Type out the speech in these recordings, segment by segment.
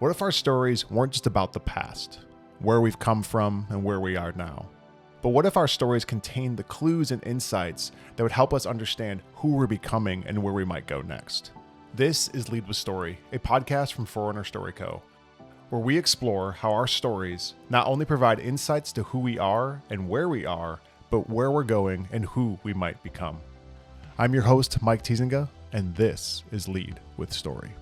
What if our stories weren't just about the past, where we've come from and where we are now? But what if our stories contained the clues and insights that would help us understand who we're becoming and where we might go next? This is Lead with Story, a podcast from Forerunner Story Co., where we explore how our stories not only provide insights to who we are and where we are, but where we're going and who we might become. I'm your host, Mike Tiesinga, and this is Lead with Story.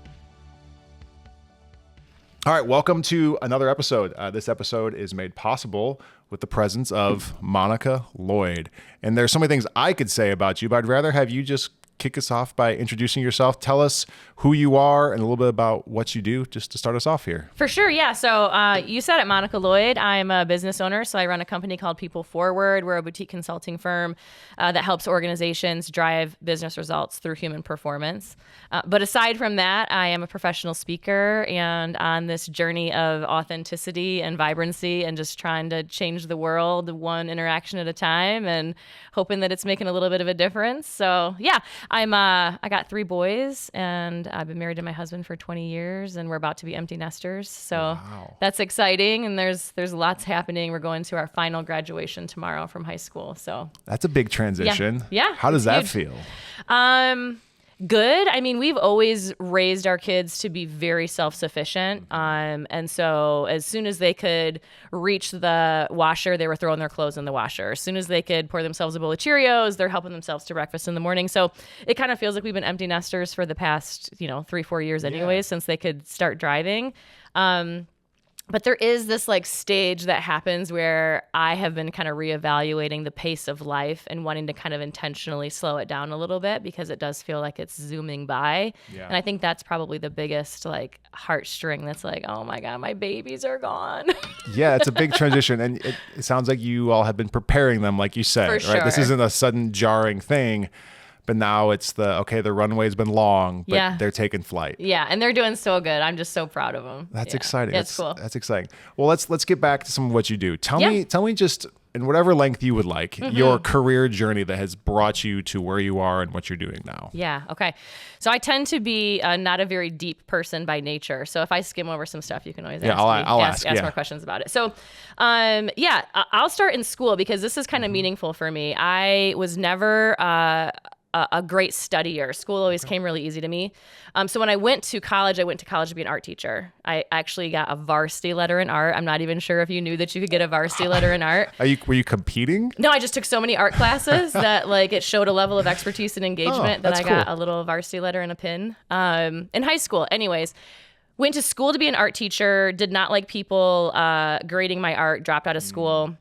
All right, welcome to another episode. This episode is made possible with the presence of Monica Lloyd. And there's so many things I could say about you, but I'd rather have you just kick us off by introducing yourself. Tell us who you are and a little bit about what you do, just to start us off here. For sure, yeah. So you said it, Monica Lloyd. I'm a business owner, so I run a company called People Forward. We're a boutique consulting firm that helps organizations drive business results through human performance. But aside from that, I am a professional speaker and on this journey of authenticity and vibrancy and just trying to change the world one interaction at a time and hoping that it's making a little bit of a difference. So yeah, I got 3 boys and I've been married to my husband for 20 years and we're about to be empty nesters. So That's exciting. And there's lots happening. We're going to our final graduation tomorrow from high school. So that's a big transition. Yeah. How does that feel? Good. I mean, we've always raised our kids to be very self-sufficient. And so as soon as they could reach the washer, they were throwing their clothes in the washer. As soon as they could pour themselves a bowl of Cheerios, they're helping themselves to breakfast in the morning. So it kind of feels like we've been empty nesters for the past, 3-4 years anyways, since they could start driving. But there is this stage that happens where I have been kind of reevaluating the pace of life and wanting to kind of intentionally slow it down a little bit because it does feel like it's zooming by. Yeah. And I think that's probably the biggest heartstring that's oh my God, my babies are gone. Yeah, it's a big transition. And it sounds like you all have been preparing them, like you said, For right? sure. This isn't a sudden jarring thing. But now it's the runway's been long, but they're taking flight. Yeah, and they're doing so good. I'm just so proud of them. That's exciting. It's cool. That's exciting. Well, let's get back to some of what you do. Tell me just in whatever length you would like, your career journey that has brought you to where you are and what you're doing now. Yeah, okay. So I tend to be not a very deep person by nature. So if I skim over some stuff, you can always ask more questions about it. So I'll start in school because this is kind of meaningful for me. I was never a great studier. School always came really easy to me. So when I went to college to be an art teacher. I actually got a varsity letter in art. I'm not even sure if you knew that you could get a varsity letter in art. Were you competing? No, I just took so many art classes that it showed a level of expertise and engagement that I got a little varsity letter and a pin in high school. Anyways, went to school to be an art teacher, did not like people grading my art, dropped out of school.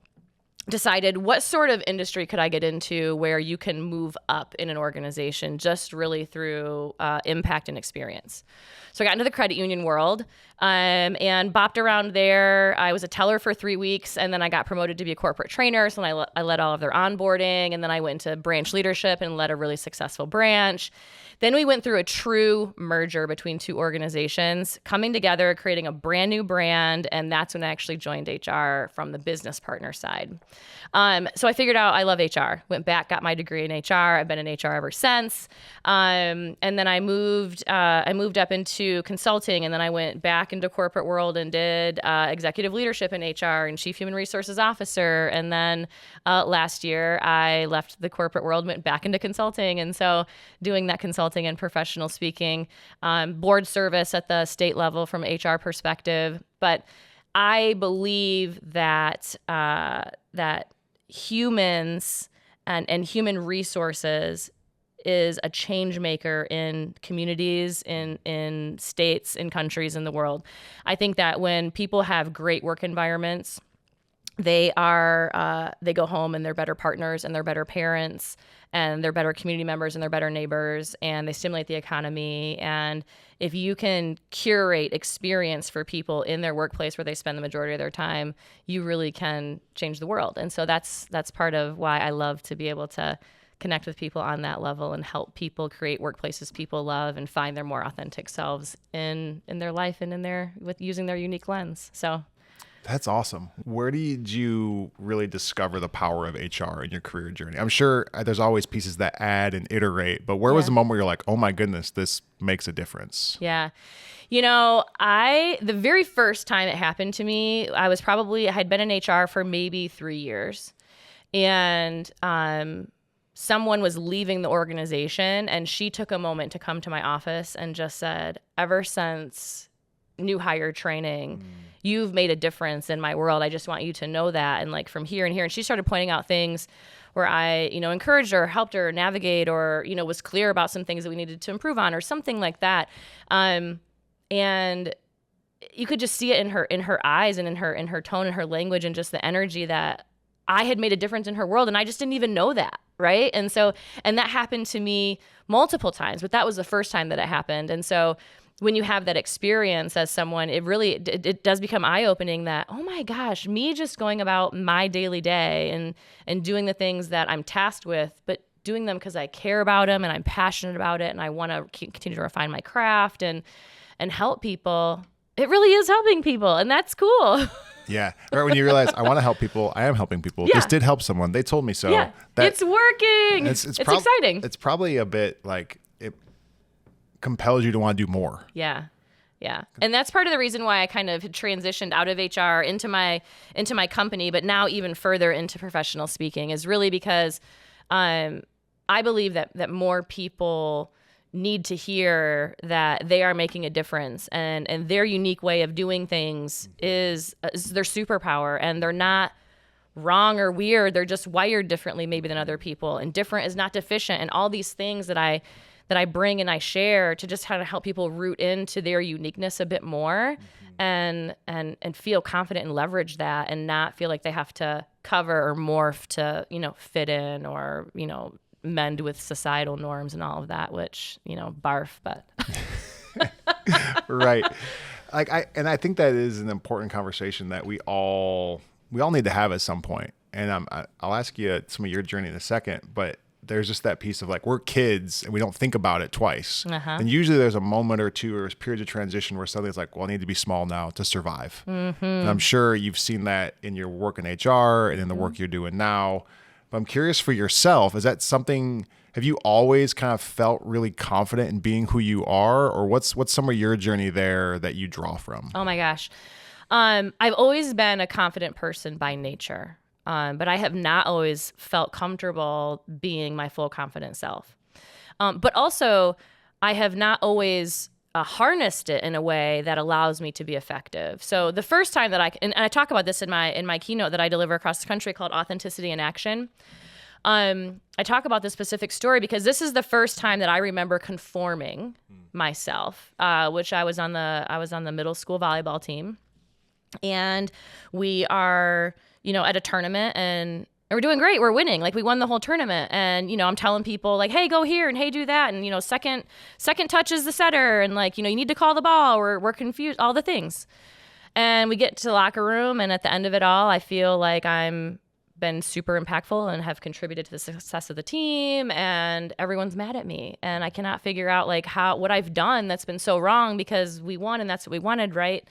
Decided what sort of industry could I get into where you can move up in an organization just really through impact and experience. So I got into the credit union world and bopped around there. I was a teller for 3 weeks and then I got promoted to be a corporate trainer. So I led all of their onboarding and then I went into branch leadership and led a really successful branch. Then we went through a true merger between 2 organizations, coming together, creating a brand new brand, and that's when I actually joined HR from the business partner side. So I figured out I love HR. Went back, got my degree in HR. I've been in HR ever since. And then I moved up into consulting, and then I went back into corporate world and did executive leadership in HR and chief human resources officer. And then last year I left the corporate world, went back into consulting, and so doing that consulting and professional speaking, board service at the state level from HR perspective. But I believe that that humans and human resources is a change maker in communities, in states, in countries, in the world. I think that when people have great work environments, they go home and they're better partners and they're better parents and they're better community members and they're better neighbors and they stimulate the economy. And if you can curate experience for people in their workplace where they spend the majority of their time, you really can change the world. And so that's part of why I love to be able to connect with people on that level and help people create workplaces people love and find their more authentic selves in their life and with using their unique lens. So That's awesome. Where did you really discover the power of HR in your career journey? I'm sure there's always pieces that add and iterate, but where was the moment where you're like, oh my goodness, this makes a difference? Yeah. The very first time it happened to me, I had been in HR for maybe 3 years, and someone was leaving the organization, and she took a moment to come to my office and just said, ever since new hire training, you've made a difference in my world. I just want you to know that. And like from here and here. And she started pointing out things where I, encouraged her, helped her navigate, or, was clear about some things that we needed to improve on or something like that. And you could just see it in her eyes and in her tone and her language and just the energy that I had made a difference in her world. And I just didn't even know that. Right. And that happened to me multiple times, but that was the first time that it happened. And so when you have that experience as someone, it does become eye-opening that, oh my gosh, me just going about my daily day and doing the things that I'm tasked with, but doing them because I care about them and I'm passionate about it and I want to continue to refine my craft and help people. It really is helping people, and that's cool. Yeah. Right. When you realize I want to help people, I am helping people. Yeah. This did help someone. They told me so. Yeah. It's working. It's exciting. It's probably a bit like it compels you to want to do more. Yeah. Yeah. And that's part of the reason why I kind of transitioned out of HR into my company, but now even further into professional speaking, is really because I believe that more people need to hear that they are making a difference, and their unique way of doing things is their superpower, and they're not wrong or weird. They're just wired differently maybe than other people, and different is not deficient, and all these things that I bring and I share to just kind of help people root into their uniqueness a bit more, and feel confident and leverage that, and not feel like they have to cover or morph to, fit in or, mend with societal norms and all of that, which, barf, but. Right. I think that is an important conversation that we all need to have at some point. And I'll ask you some of your journey in a second, but there's just that piece of like, we're kids and we don't think about it twice. And usually there's a moment or two or periods of transition where something's like, well, I need to be small now to survive. And I'm sure you've seen that in your work in HR and in the work you're doing now. But I'm curious for yourself, is that something, have you always kind of felt really confident in being who you are? Or what's some of your journey there that you draw from? Oh my gosh. I've always been a confident person by nature. But I have not always felt comfortable being my full confident self. But also, I have not always harnessed it in a way that allows me to be effective. So the first time that and I talk about this in my keynote that I deliver across the country called Authenticity in Action. I talk about this specific story because this is the first time that I remember conforming myself, which I was on the middle school volleyball team, and we are, at a tournament, and we're doing great. We're winning. Like, we won the whole tournament. And, I'm telling people like, hey, go here and hey, do that. And, second touch is the setter. And like, you need to call the ball. We're confused, all the things. And we get to the locker room. And at the end of it all, I feel like I'm been super impactful and have contributed to the success of the team. And everyone's mad at me. And I cannot figure out like what I've done that's been so wrong, because we won and that's what we wanted, right?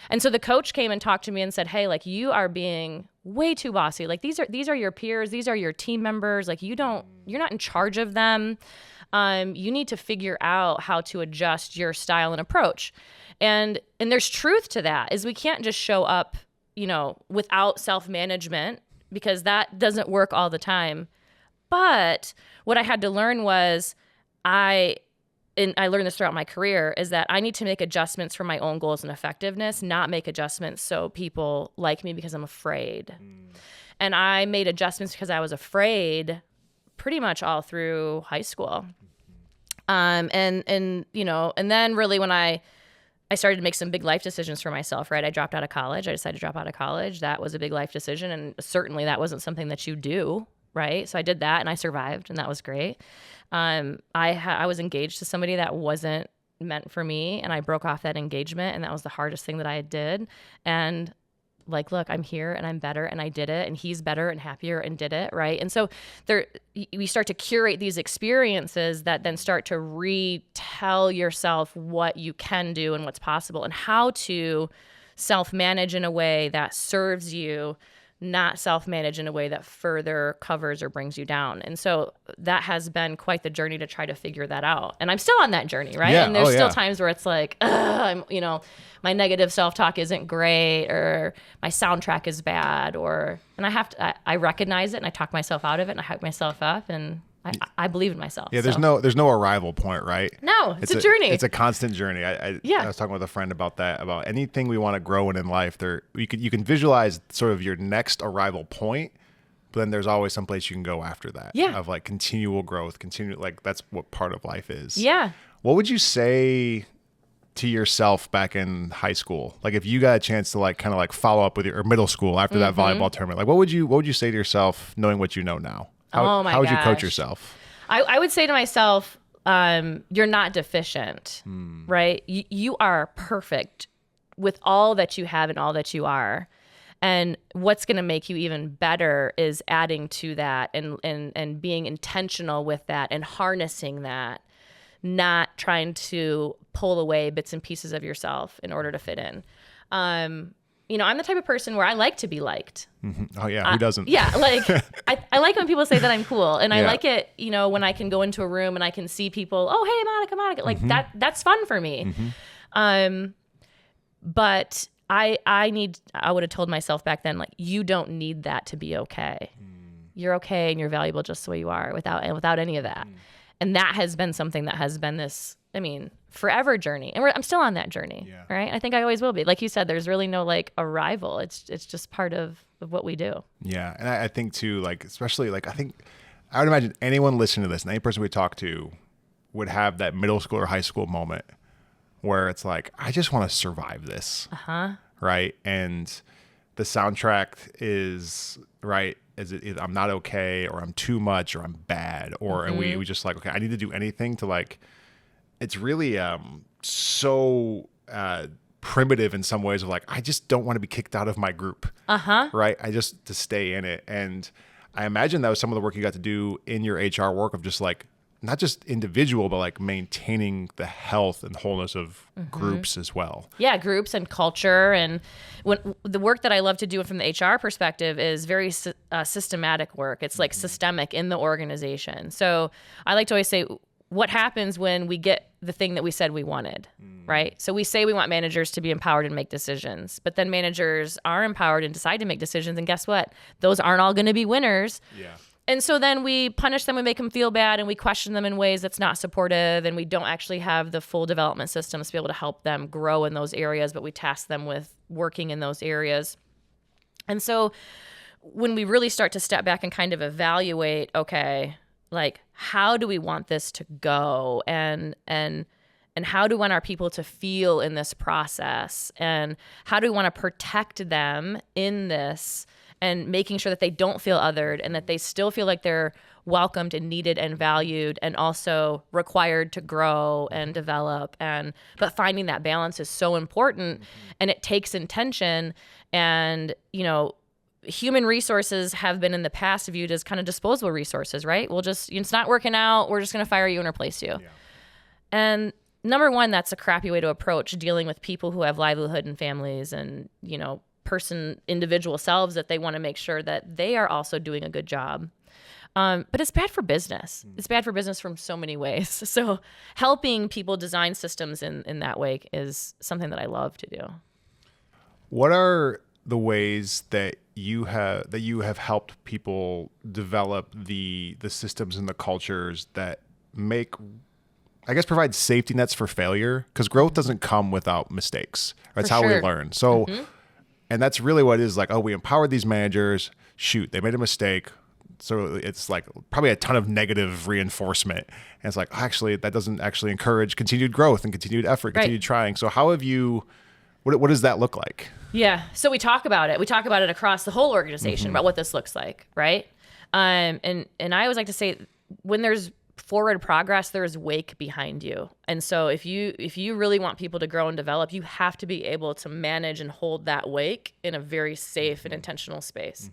And so the coach came and talked to me and said, hey, like, you are being way too bossy. Like, these are your peers. These are your team members. Like, you're not in charge of them. You need to figure out how to adjust your style and approach. And there's truth to that, is we can't just show up, without self-management, because that doesn't work all the time. But what I had to learn was and I learned this throughout my career, is that I need to make adjustments for my own goals and effectiveness, not make adjustments so people like me because I'm afraid. And I made adjustments because I was afraid pretty much all through high school. And then really when I started to make some big life decisions for myself, right? I dropped out of college. I decided to drop out of college. That was a big life decision. And certainly that wasn't something that you do, right? So I did that and I survived, and that was great. I was engaged to somebody that wasn't meant for me, and I broke off that engagement, and that was the hardest thing that I did. And like, look, I'm here and I'm better and I did it, and he's better and happier and did it, right? And so we start to curate these experiences that then start to retell yourself what you can do and what's possible and how to self-manage in a way that serves you, not self-manage in a way that further covers or brings you down. And so that has been quite the journey to try to figure that out. And I'm still on that journey, right? Yeah. And there's still times where it's like, I'm, my negative self-talk isn't great, or my soundtrack is bad, and I recognize it and I talk myself out of it and I hype myself up, and I believe in myself. Yeah, there's no arrival point, right? No, it's a journey. It's a constant journey. I was talking with a friend about that, about anything we want to grow in life. You can visualize sort of your next arrival point, but then there's always some place you can go after that. Yeah. Of like continual growth, that's what part of life is. Yeah. What would you say to yourself back in high school? Like if you got a chance to like kind of like follow up with or middle school after that volleyball tournament, like what would you say to yourself knowing what you know now? How would you coach yourself? I would say to myself, you're not deficient, right? You are perfect with all that you have and all that you are. And what's going to make you even better is adding to that and being intentional with that and harnessing that, not trying to pull away bits and pieces of yourself in order to fit in. I'm the type of person where I like to be liked. Mm-hmm. Oh yeah, who doesn't? Yeah, like I like when people say that I'm cool, and I like it, when I can go into a room and I can see people, oh hey Monica, like that's fun for me. But I would have told myself back then, like, you don't need that to be okay. You're okay and you're valuable just the way you are without any of that. And that has been something that has been this, forever journey. And I'm still on that journey, right? I think I always will be. Like you said, there's really no like arrival. It's just part of what we do. Yeah. And I think too, like, especially like, I would imagine anyone listening to this, and any person we talk to would have that middle school or high school moment where it's like, I just want to survive this. Right. And the soundtrack is right. Is it I'm not okay, or I'm too much, or I'm bad, or and we just like, okay, I need to do anything to like, it's really so primitive in some ways of like, I just don't want to be kicked out of my group. Right. I just to stay in it. And I imagine that was some of the work you got to do in your HR work of just like, not just individual, but like maintaining the health and wholeness of groups as well. Yeah, groups and culture. And when the work that I love to do from the HR perspective is very systematic work. It's like systemic in the organization. So I like to always say, what happens when we get the thing that we said we wanted, right? So we say we want managers to be empowered and make decisions, but then managers are empowered and decide to make decisions. And guess what? Those aren't all going to be winners. Yeah. And so then we punish them, we make them feel bad, and we question them in ways that's not supportive, and we don't actually have the full development systems to be able to help them grow in those areas, but we task them with working in those areas. And so when we really start to step back and kind of evaluate, okay, like, how do we want this to go? And how do we want our people to feel in this process? And how do we want to protect them in this, and making sure that they don't feel othered and that they still feel like they're welcomed and needed and valued and also required to grow and develop. But finding that balance is so important, and it takes intention. And, human resources have been in the past viewed as kind of disposable resources, right? It's not working out, we're just going to fire you and replace you. Yeah. And number one, that's a crappy way to approach dealing with people who have livelihood and families and, individual selves, that they want to make sure that they are also doing a good job. But it's bad for business. It's bad for business from so many ways. So helping people design systems in that way is something that I love to do. What are the ways that you have helped people develop the systems and the cultures that provide safety nets for failure? Because growth doesn't come without mistakes. That's how we learn. So, and that's really what it is like, oh, we empowered these managers. Shoot, they made a mistake. So it's like probably a ton of negative reinforcement. And it's like, actually, that doesn't actually encourage continued growth and continued effort, continued trying. So how have you, what does that look like? Yeah. So we talk about it. We talk about it across the whole organization about what this looks like, right? And I always like to say, when there's forward progress, there's wake behind you. And so if you really want people to grow and develop, you have to be able to manage and hold that wake in a very safe and intentional space.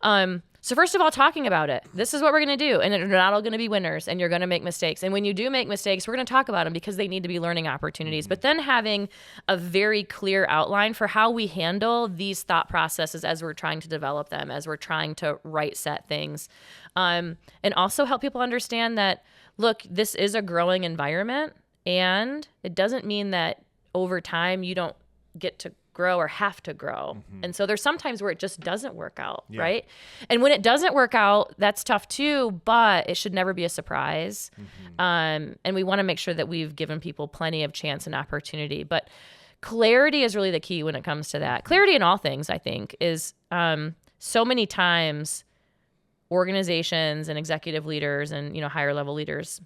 So So first of all, talking about it. This is what we're going to do. And they're not all going to be winners, and you're going to make mistakes. And when you do make mistakes, we're going to talk about them because they need to be learning opportunities. But then having a very clear outline for how we handle these thought processes as we're trying to develop them, as we're trying to right set things. And also help people understand that, look, this is a growing environment, and it doesn't mean that over time you don't get to grow or have to grow. And so there's sometimes where it just doesn't work out, right? And when it doesn't work out, that's tough too, but it should never be a surprise. And we want to make sure that we've given people plenty of chance and opportunity. But clarity is really the key when it comes to that. Clarity in all things, I think, is so many times organizations and executive leaders and, higher level leaders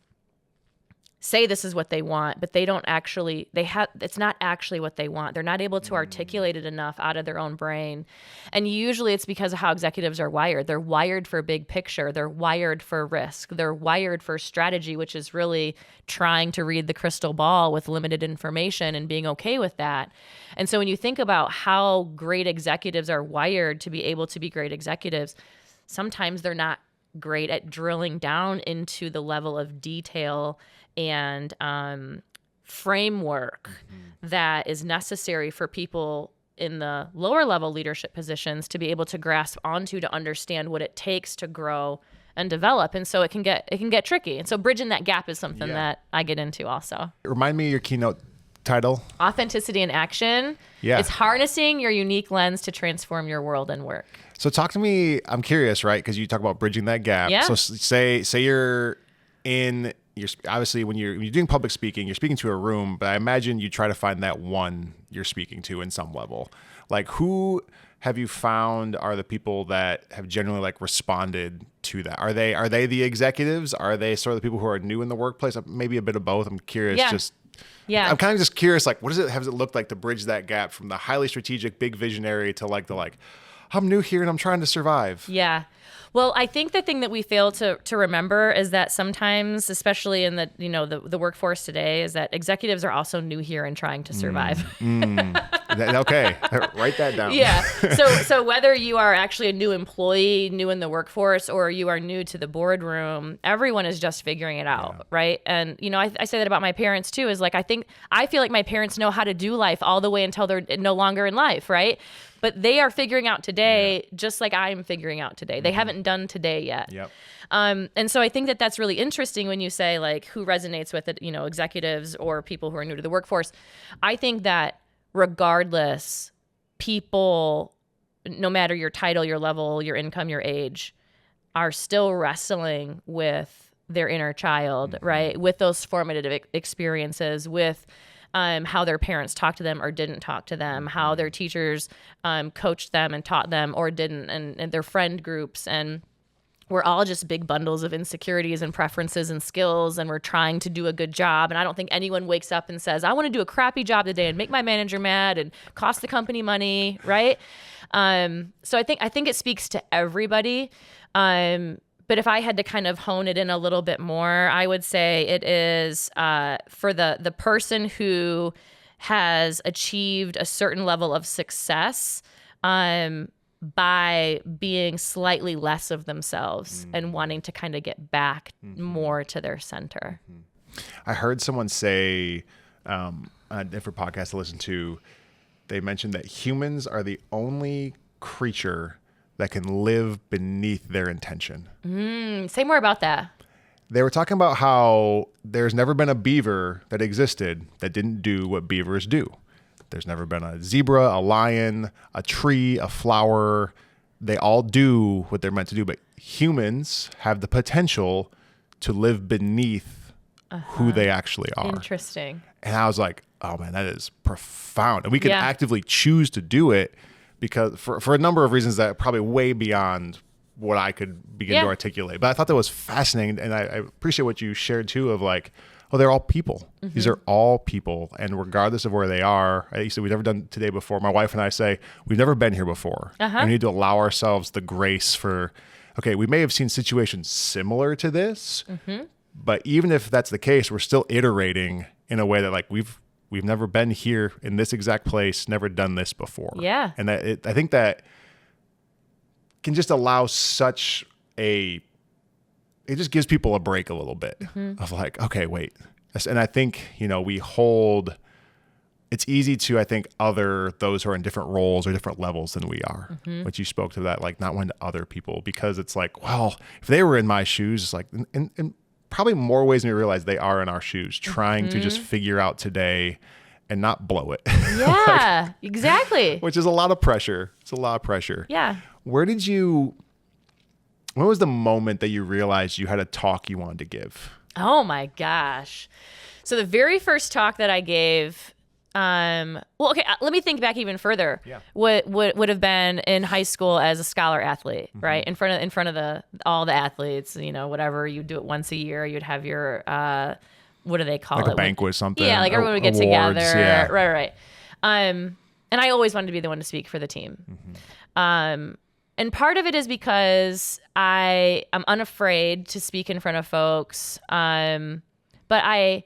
say this is what they want, but they don't actually, it's not actually what they want. They're not able to articulate it enough out of their own brain. And usually it's because of how executives are wired. They're wired for big picture. They're wired for risk. They're wired for strategy, which is really trying to read the crystal ball with limited information and being okay with that. And so when you think about how great executives are wired to be able to be great executives, sometimes they're not great at drilling down into the level of detail and framework that is necessary for people in the lower level leadership positions to be able to grasp onto, to understand what it takes to grow and develop. And so it can get tricky. And so bridging that gap is something that I get into also. Remind me of your keynote title. Authenticity in action. Yeah. It's harnessing your unique lens to transform your world and work. So talk to me, I'm curious, right? Because you talk about bridging that gap. Yeah. So say you're obviously when you're doing public speaking, you're speaking to a room, but I imagine you try to find that one you're speaking to in some level. Like, who have you found are the people that have generally like responded to that? Are they the executives? Are they sort of the people who are new in the workplace? Maybe a bit of both. I'm curious. I'm kind of just curious, like, what has it looked like to bridge that gap from the highly strategic, big visionary to the I'm new here and I'm trying to survive. Yeah. Well, I think the thing that we fail to remember is that sometimes, especially in the workforce today, is that executives are also new here and trying to survive. Okay, write that down. Yeah. So whether you are actually a new employee, new in the workforce, or you are new to the boardroom, everyone is just figuring it out, right? And I say that about my parents too. Is I feel like my parents know how to do life all the way until they're no longer in life, right? But they are figuring out today, just like I'm figuring out today. They haven't done today yet. Yep. And so I think that that's really interesting when you say who resonates with it, executives or people who are new to the workforce. I think that regardless, people, no matter your title, your level, your income, your age, are still wrestling with their inner child, right? With those formative experiences, with how their parents talked to them or didn't talk to them, how their teachers coached them and taught them or didn't, and their friend groups. And we're all just big bundles of insecurities and preferences and skills, and we're trying to do a good job. And I don't think anyone wakes up and says, I want to do a crappy job today and make my manager mad and cost the company money, right? So I think it speaks to everybody. But if I had to kind of hone it in a little bit more, I would say it is for the person who has achieved a certain level of success by being slightly less of themselves and wanting to kind of get back more to their center. I heard someone say on a different podcast I listened to, they mentioned that humans are the only creature that can live beneath their intention. Say more about that. They were talking about how there's never been a beaver that existed that didn't do what beavers do. There's never been a zebra, a lion, a tree, a flower. They all do what they're meant to do, but humans have the potential to live beneath who they actually are. Interesting. And I was like, oh man, that is profound. And we can actively choose to do it because for a number of reasons that are probably way beyond what I could begin to articulate. But I thought that was fascinating. And I appreciate what you shared too of they're all people. These are all people. And regardless of where they are, you said we've never done today before. My wife and I say, we've never been here before. We need to allow ourselves the grace for, okay, we may have seen situations similar to this, but even if that's the case, we're still iterating in a way that we've never been here in this exact place, never done this before. Yeah. And I think that can just allow such it just gives people a break a little bit of like, okay, wait. And I think, it's easy to, I think, other those who are in different roles or different levels than we are, which you spoke to that, like not wanting to other people, because it's like, well, if they were in my shoes, it's like, in probably more ways than we realize they are in our shoes, trying to just figure out today and not blow it. Yeah, exactly. Which is a lot of pressure. It's a lot of pressure. Yeah. When was the moment that you realized you had a talk you wanted to give? Oh my gosh. So the very first talk that I gave, let me think back even further. Yeah. What would have been in high school as a scholar athlete, right? In front of all the athletes, whatever, you do it once a year, you'd have your, what do they call it? Like a banquet or something. Yeah, like everyone would get awards, together. Yeah. Right. And I always wanted to be the one to speak for the team. And part of it is because I'm unafraid to speak in front of folks. But I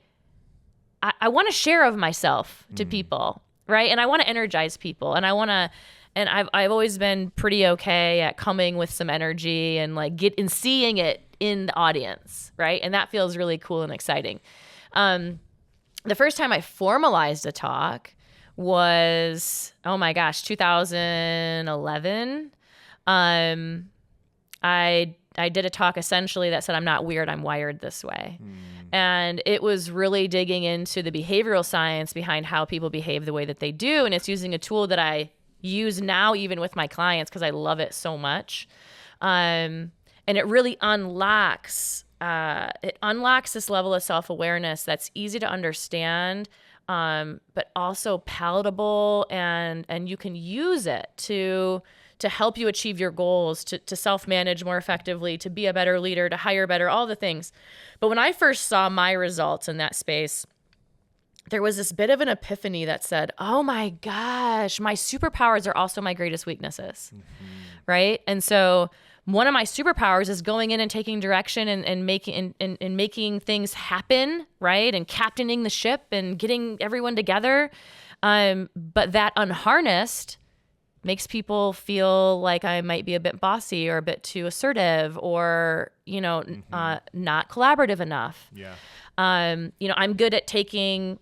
want to share of myself to people, right? And I want to energize people, and I've always been pretty okay at coming with some energy and like seeing it in the audience, right? And that feels really cool and exciting. The first time I formalized a talk was, 2011. I did a talk essentially that said, I'm not weird, I'm wired this way. And it was really digging into the behavioral science behind how people behave the way that they do. And it's using a tool that I use now, even with my clients, because I love it so much. And it really unlocks this level of self-awareness that's easy to understand, but also palatable, and you can use it to help you achieve your goals, to self-manage more effectively, to be a better leader, to hire better, all the things. But when I first saw my results in that space, there was this bit of an epiphany that said, oh my gosh, my superpowers are also my greatest weaknesses, right? And so one of my superpowers is going in and taking direction and making things happen, right? And captaining the ship and getting everyone together. But that unharnessed makes people feel like I might be a bit bossy or a bit too assertive or, not collaborative enough. Yeah. I'm good at taking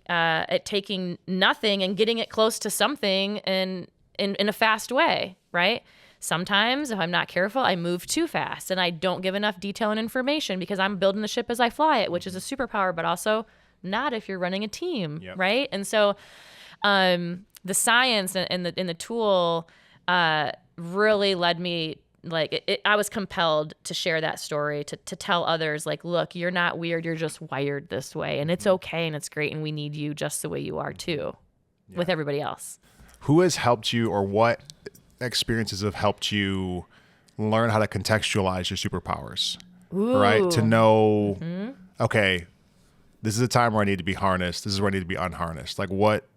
nothing and getting it close to something in a fast way, right? Sometimes if I'm not careful, I move too fast and I don't give enough detail and information because I'm building the ship as I fly it, which is a superpower, but also not if you're running a team, right? And so, the science and the tool really led me, I was compelled to share that story, to tell others, like, look, you're not weird, you're just wired this way, and it's okay and it's great, and we need you just the way you are too, with everybody else. Who has helped you, or what experiences have helped you learn how to contextualize your superpowers? Ooh. Right? To know, okay, this is a time where I need to be harnessed, this is where I need to be unharnessed. Like, what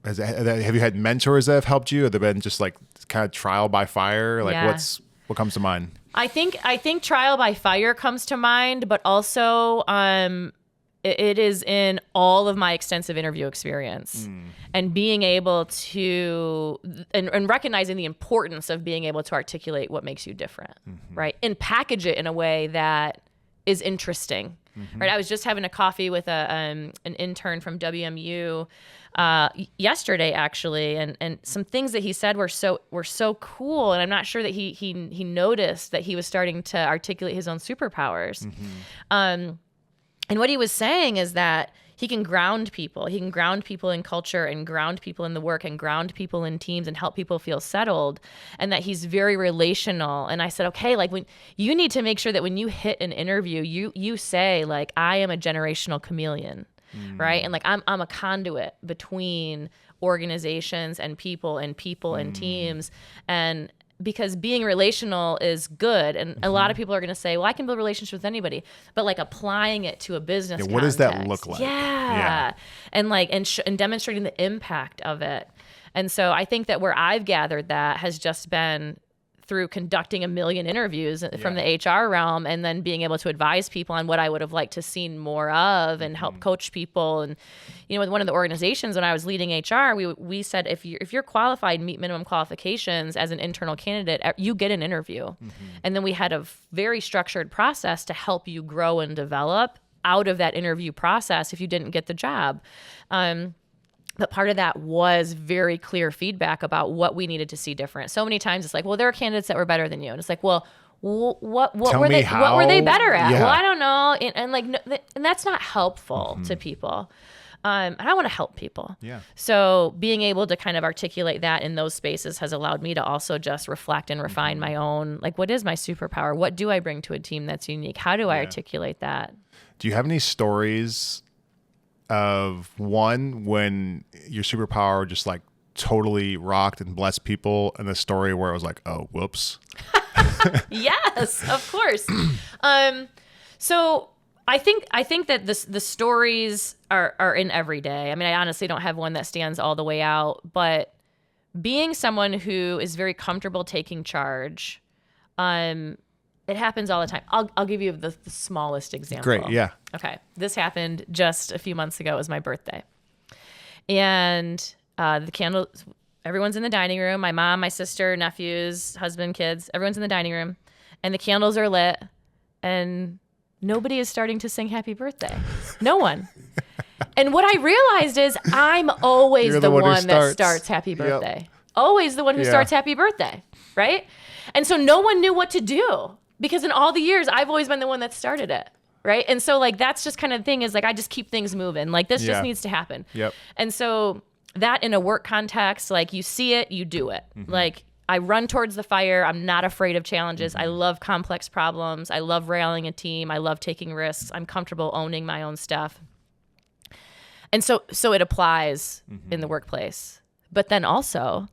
have you had mentors that have helped you? Have there been just like kind of trial by fire? Like, what comes to mind? I think trial by fire comes to mind, but also it is in all of my extensive interview experience and being able to and recognizing the importance of being able to articulate what makes you different, right? And package it in a way that is interesting. Right. I was just having a coffee with an intern from WMU yesterday, actually, and some things that he said were so cool, and I'm not sure that he noticed that he was starting to articulate his own superpowers. And what he was saying is that he can ground people. He can ground people in culture and ground people in the work and ground people in teams and help people feel settled, and that he's very relational. And I said, okay, like, when you need to make sure that when you hit an interview, you say, like, I am a generational chameleon, right? And like, I'm a conduit between organizations and people and teams. And because being relational is good. And a lot of people are going to say, well, I can build relationships with anybody, but like applying it to a business what does that look like? Yeah. And like, and demonstrating the impact of it. And so I think that where I've gathered that has just been through conducting a million interviews from the HR realm and then being able to advise people on what I would have liked to seen more of and help coach people. And, with one of the organizations when I was leading HR, we said, if you're qualified, meet minimum qualifications as an internal candidate, you get an interview. And then we had a very structured process to help you grow and develop out of that interview process if you didn't get the job. But part of that was very clear feedback about what we needed to see different. So many times it's like, well, there are candidates that were better than you. And it's like, well, what were they better at? Yeah. Well, I don't know. And that's not helpful to people. And I want to help people. Yeah. So being able to kind of articulate that in those spaces has allowed me to also just reflect and refine my own, like, what is my superpower? What do I bring to a team that's unique? How do I articulate that? Do you have any stories of one when your superpower just like totally rocked and blessed people, and a story where it was like, oh, whoops? Yes, of course. So I think that the stories are in every day. I mean, I honestly don't have one that stands all the way out, but being someone who is very comfortable taking charge, it happens all the time. I'll give you the smallest example. Great, yeah. Okay, this happened just a few months ago. It was my birthday, and the candles. Everyone's in the dining room. My mom, my sister, nephews, husband, kids. Everyone's in the dining room, and the candles are lit, and nobody is starting to sing happy birthday. No one. And what I realized is I'm always the one that starts happy birthday. Yep. Always the one who starts happy birthday, right? And so no one knew what to do because in all the years, I've always been the one that started it, right? And so like that's just kind of the thing is like I just keep things moving. Like this just needs to happen. Yep. And so that in a work context, like you see it, you do it. Like I run towards the fire. I'm not afraid of challenges. I love complex problems. I love rallying a team. I love taking risks. I'm comfortable owning my own stuff. And so it applies in the workplace. But then also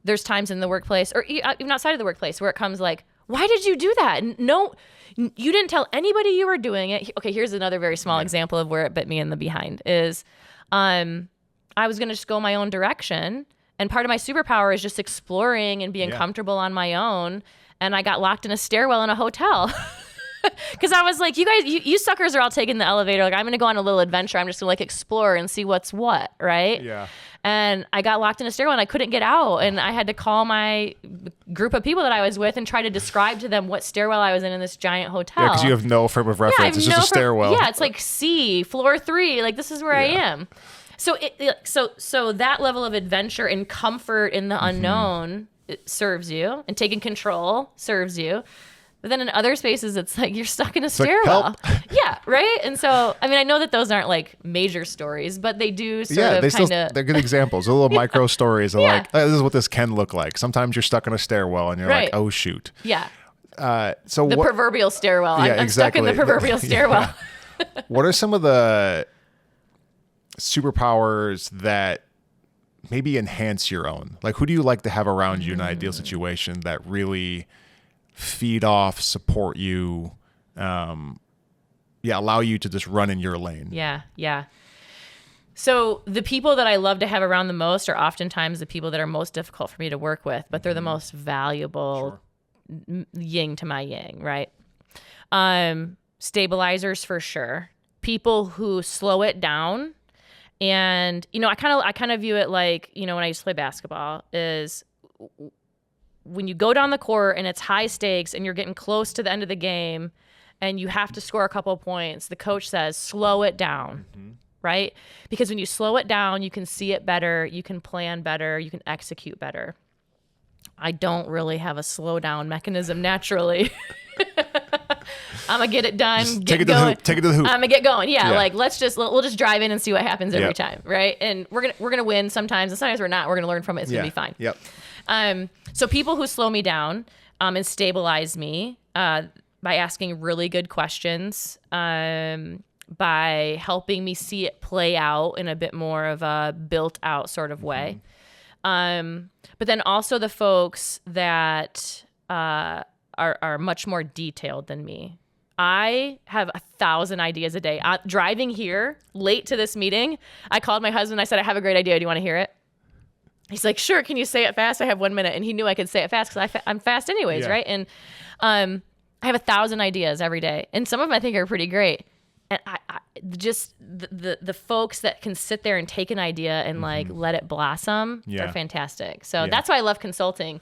there's times in the workplace or even outside of the workplace where it comes like, why did you do that? No, you didn't tell anybody you were doing it. Okay, here's another very small example of where it bit me in the behind is I was going to just go my own direction. And part of my superpower is just exploring and being comfortable on my own. And I got locked in a stairwell in a hotel. Because I was like, you guys, you suckers are all taking the elevator. Like, I'm going to go on a little adventure. I'm just going to like explore and see what's what, right? Yeah. And I got locked in a stairwell and I couldn't get out. And I had to call my group of people that I was with and try to describe to them what stairwell I was in this giant hotel. Yeah, because you have no frame of reference. It's just a stairwell. Yeah, it's like C, floor 3. Like, this is where I am. So so that level of adventure and comfort in the unknown it serves you, and taking control serves you. But then in other spaces, it's like you're stuck in a stairwell. Like, yeah, right? And so, I mean, I know that those aren't like major stories, but they do sort of kind of... They're good examples. They're little micro stories of like, oh, this is what this can look like. Sometimes you're stuck in a stairwell and you're like, oh, shoot. Yeah. So the proverbial stairwell. Yeah, I'm stuck in the proverbial stairwell. What are some of the superpowers that maybe enhance your own? Like, who do you like to have around you in an ideal situation that really feed off, support you, allow you to just run in your lane? Yeah. So the people that I love to have around the most are oftentimes the people that are most difficult for me to work with, but they're the most valuable yin to my yang, right? Stabilizers for sure. People who slow it down. And, I kind of view it like, when I used to play basketball is when you go down the court and it's high stakes and you're getting close to the end of the game and you have to score a couple of points, the coach says, slow it down, right? Because when you slow it down, you can see it better, you can plan better, you can execute better. I don't really have a slow down mechanism naturally. I'm gonna get it done. Take it to the hoop. I'm gonna get going. Yeah. Like we'll just drive in and see what happens every time, right? And we're gonna win sometimes, and sometimes we're not. We're gonna learn from it. It's gonna be fine. Yep. So people who slow me down and stabilize me by asking really good questions, by helping me see it play out in a bit more of a built out sort of way. But then also the folks that are much more detailed than me. I have 1,000 ideas a day. Driving here late to this meeting, I called my husband. I said, I have a great idea. Do you want to hear it? he's like, sure, can you say it fast? I have 1 minute. And he knew I could say it fast because I'm fast anyways, right? And I have 1,000 ideas every day. And some of them I think are pretty great. And I just the folks that can sit there and take an idea and like let it blossom, they're fantastic. So that's why I love consulting,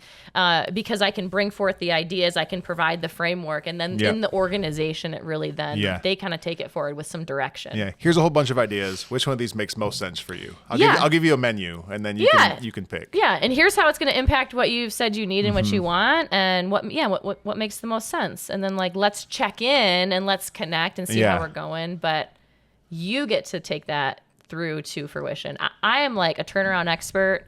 because I can bring forth the ideas, I can provide the framework, and then in the organization, it really then they kind of take it forward with some direction. Yeah, here's a whole bunch of ideas. Which one of these makes most sense for you? I'll give you a menu, and then you can pick. Yeah, and here's how it's going to impact what you've said you need and what you want, and what makes the most sense. And then like let's check in and let's connect and see how we're going. But you get to take that through to fruition. I am like a turnaround expert.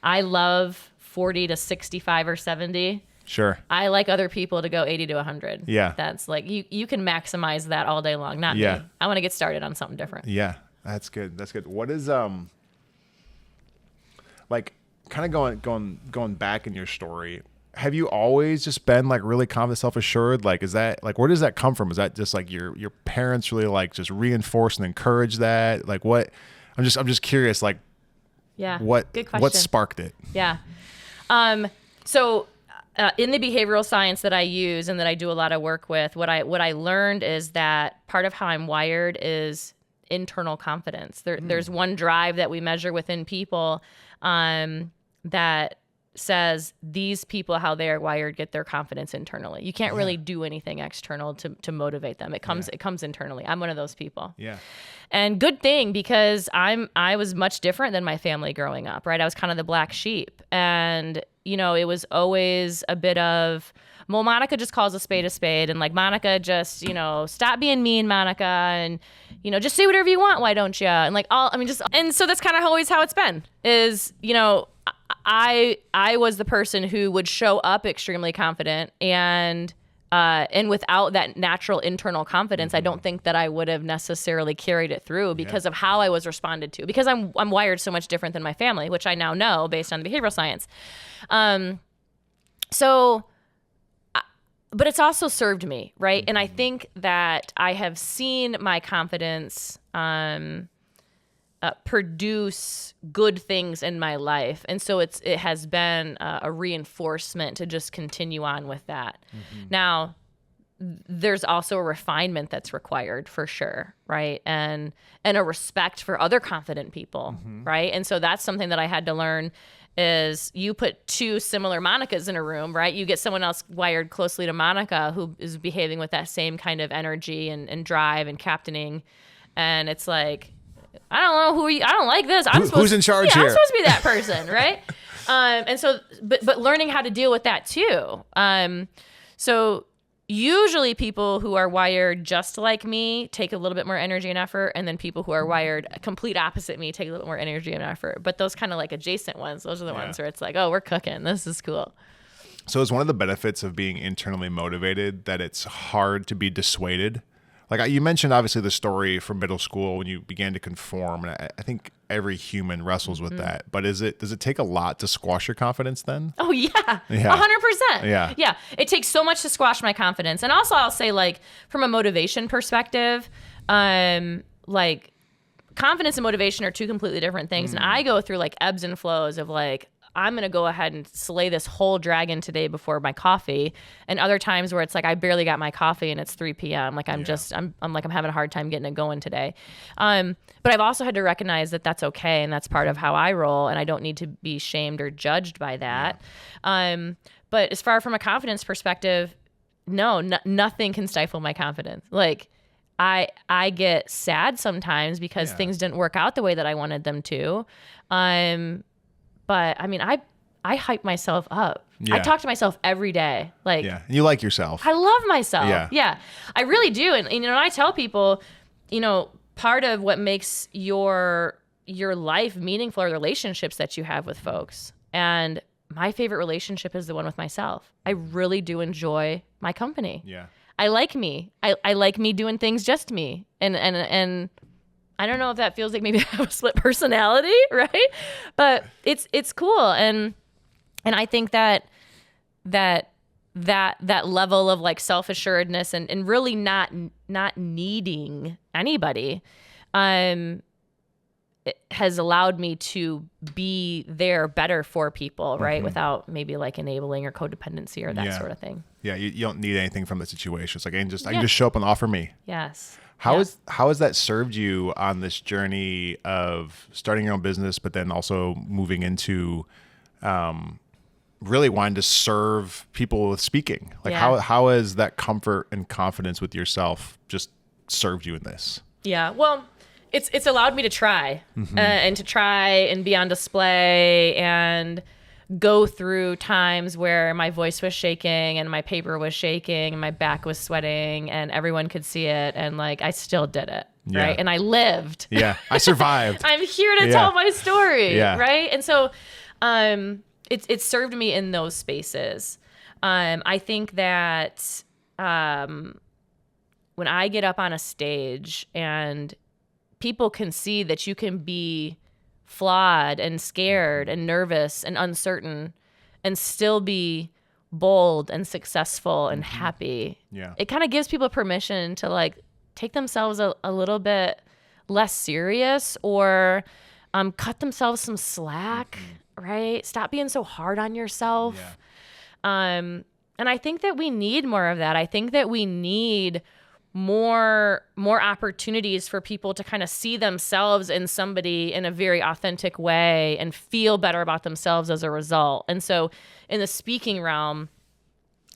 I love 40 to 65 or 70. Sure. I like other people to go 80 to 100. Yeah. That's like, you can maximize that all day long, not me. I want to get started on something different. Yeah, that's good. That's good. What is, like kind of going back in your story, have you always just been like really confident, self-assured? Like, is that like, where does that come from? Is that just like your parents really like just reinforce and encourage that? Like what, I'm just curious, like, what sparked it? Yeah. So in the behavioral science that I use and that I do a lot of work with, what I learned is that part of how I'm wired is internal confidence. There's one drive that we measure within people, that says these people, how they are wired, get their confidence internally. You can't really do anything external to motivate them. It comes internally. I'm one of those people. Yeah. And good thing, because I was much different than my family growing up, right? I was kind of the black sheep. And, it was always a bit of, well, Monica just calls a spade, and like, Monica just, stop being mean, Monica, and, just say whatever you want. Why don't you? And like, and so that's kind of always how it's been is, I was the person who would show up extremely confident, and without that natural internal confidence, I don't think that I would have necessarily carried it through because of how I was responded to, because I'm wired so much different than my family, which I now know based on behavioral science. But it's also served me, right? And I think that I have seen my confidence produce good things in my life. And so it has been a reinforcement to just continue on with that. Now, there's also a refinement that's required for sure, right? And a respect for other confident people, right? And so that's something that I had to learn is you put two similar Monicas in a room, right? You get someone else wired closely to Monica who is behaving with that same kind of energy and drive and captaining. And it's like, I don't know I don't like this. Who's in charge here? I'm supposed to be that person, right? And so, but learning how to deal with that too. So usually people who are wired just like me take a little bit more energy and effort, and then people who are wired complete opposite me take a little bit more energy and effort. But those kind of like adjacent ones, those are the ones where it's like, oh, we're cooking. This is cool. So is one of the benefits of being internally motivated that it's hard to be dissuaded? Like you mentioned, obviously, the story from middle school when you began to conform, and I think every human wrestles with that. But does it take a lot to squash your confidence then? Oh, yeah. 100%. Yeah. It takes so much to squash my confidence. And also, I'll say, like, from a motivation perspective, like, confidence and motivation are two completely different things. And I go through, like, ebbs and flows of, like, I'm going to go ahead and slay this whole dragon today before my coffee. And other times where it's like, I barely got my coffee and it's 3 p.m. Like I'm having a hard time getting it going today. But I've also had to recognize that that's okay. And that's part of how I roll. And I don't need to be shamed or judged by that. But as far from a confidence perspective, nothing can stifle my confidence. Like I get sad sometimes because things didn't work out the way that I wanted them to. But I mean, I hype myself up. Yeah. I talk to myself every day. Like, you like yourself. I love myself. Yeah, I really do. And I tell people, part of what makes your life meaningful are the relationships that you have with folks. And my favorite relationship is the one with myself. I really do enjoy my company. Yeah, I like me. I like me doing things just me. And I don't know if that feels like maybe I have a split personality, right? But it's cool, and I think that level of like self-assuredness and really not needing anybody, it has allowed me to be there better for people, right? Without maybe like enabling or codependency or that sort of thing. Yeah, you don't need anything from the situation. It's like I can just show up and offer me. Yes. How has that served you on this journey of starting your own business, but then also moving into really wanting to serve people with speaking? Like how has that comfort and confidence with yourself just served you in this? Yeah. Well, it's allowed me to try and to try and be on display and go through times where my voice was shaking and my paper was shaking and my back was sweating and everyone could see it. And like, I still did it. Right. And I lived. Yeah. I survived. I'm here to tell my story. Yeah. Right. And so, it's served me in those spaces. I think that, when I get up on a stage and people can see that you can be flawed and scared and nervous and uncertain and still be bold and successful and happy. Yeah. It kind of gives people permission to like take themselves a little bit less serious or cut themselves some slack, right? Stop being so hard on yourself. Yeah. And I think that we need more of that. I think that we need more opportunities for people to kind of see themselves in somebody in a very authentic way and feel better about themselves as a result. And so in the speaking realm,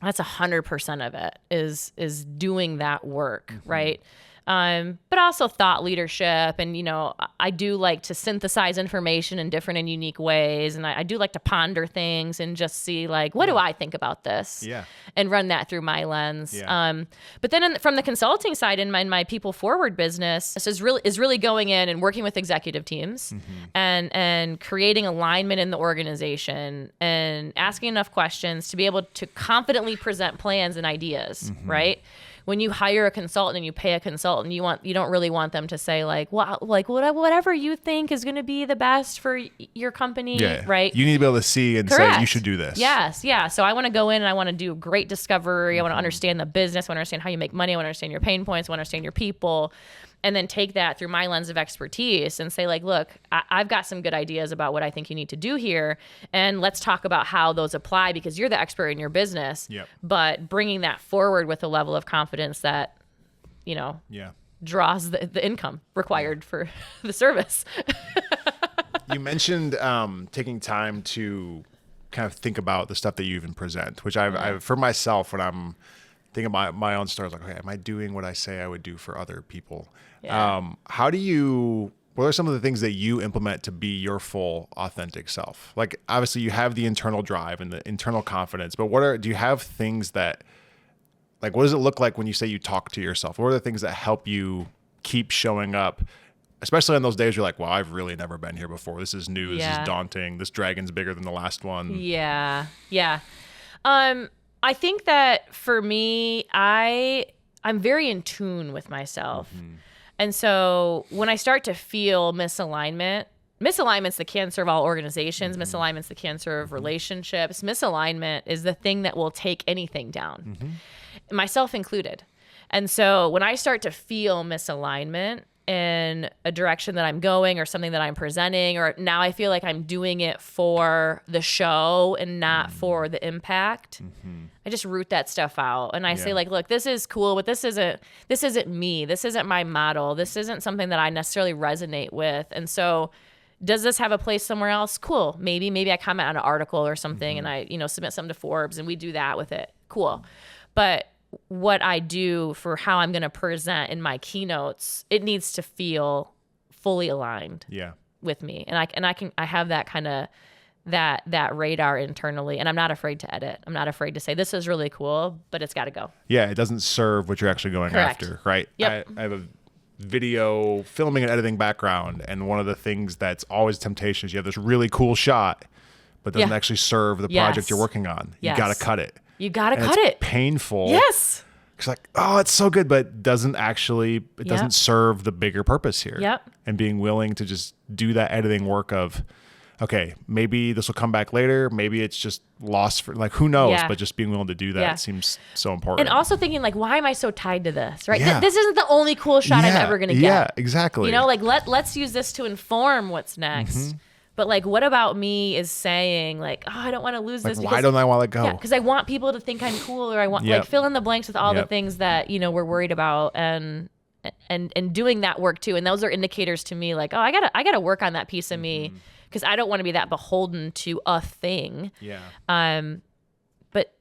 that's 100% of it is doing that work, right? But also thought leadership. And, you know, I do like to synthesize information in different and unique ways. And I do like to ponder things and just see like, what do I think about this? Yeah. And run that through my lens. Yeah. But then from the consulting side in my People Forward business, this is really going in and working with executive teams and creating alignment in the organization and asking enough questions to be able to confidently present plans and ideas, right? When you hire a consultant and you pay a consultant, you don't really want them to say like, well, like whatever you think is going to be the best for your company, right? You need to be able to see and say you should do this. Yes, yeah. So I want to go in and I want to do great discovery. I want to understand the business. I want to understand how you make money. I want to understand your pain points. I want to understand your people. And then take that through my lens of expertise and say like, look, I've got some good ideas about what I think you need to do here. And let's talk about how those apply because you're the expert in your business. Yep. But bringing that forward with a level of confidence that, you know, draws the income required for the service. You mentioned taking time to kind of think about the stuff that you even present, which I've for myself, when I'm thinking about my own stories, like, okay, am I doing what I say I would do for other people? Yeah. What are some of the things that you implement to be your full authentic self? Like, obviously you have the internal drive and the internal confidence, but do you have things that, like, what does it look like when you say you talk to yourself? What are the things that help you keep showing up, especially on those days you're like, well, I've really never been here before. This is new. This is daunting. This dragon's bigger than the last one. Yeah. Yeah. I think that for me, I'm very in tune with myself. And so when I start to feel misalignment's the cancer of all organizations. Misalignment's the cancer of relationships. Misalignment is the thing that will take anything down, myself included. And so when I start to feel misalignment in a direction that I'm going or something that I'm presenting, or now I feel like I'm doing it for the show and not for the impact, I just root that stuff out. And I say like, look, this is cool, but this isn't me. This isn't my model. This isn't something that I necessarily resonate with. And so does this have a place somewhere else? Cool. Maybe I comment on an article or something and I, submit something to Forbes and we do that with it. Cool. But what I do for how I'm going to present in my keynotes, it needs to feel fully aligned with me. And I have that kind of that radar internally, and I'm not afraid to edit. I'm not afraid to say this is really cool, but it's got to go. Yeah. It doesn't serve what you're actually going after. Right. Yep. I have a video filming and editing background. And one of the things that's always temptation is you have this really cool shot, but doesn't actually serve the project you're working on. You got to cut it. You got to cut it. Painful. Yes. It's like, oh, it's so good, but doesn't serve the bigger purpose here. Yep. And being willing to just do that editing work of, okay, maybe this will come back later. Maybe it's just lost for, like, who knows? Yeah. But just being willing to do that seems so important. And also thinking, like, why am I so tied to this, right? Yeah. This isn't the only cool shot I'm ever going to get. Yeah, exactly. You know, like, let's use this to inform what's next. But, like, what about me is saying, like, oh, I don't want to lose like, this. Why don't I want to let go? Yeah, because I want people to think I'm cool, or I want, like, fill in the blanks with all the things that, you know, we're worried about, and doing that work too. And those are indicators to me, like, oh, I gotta work on that piece of me, because I don't want to be that beholden to a thing. Yeah. But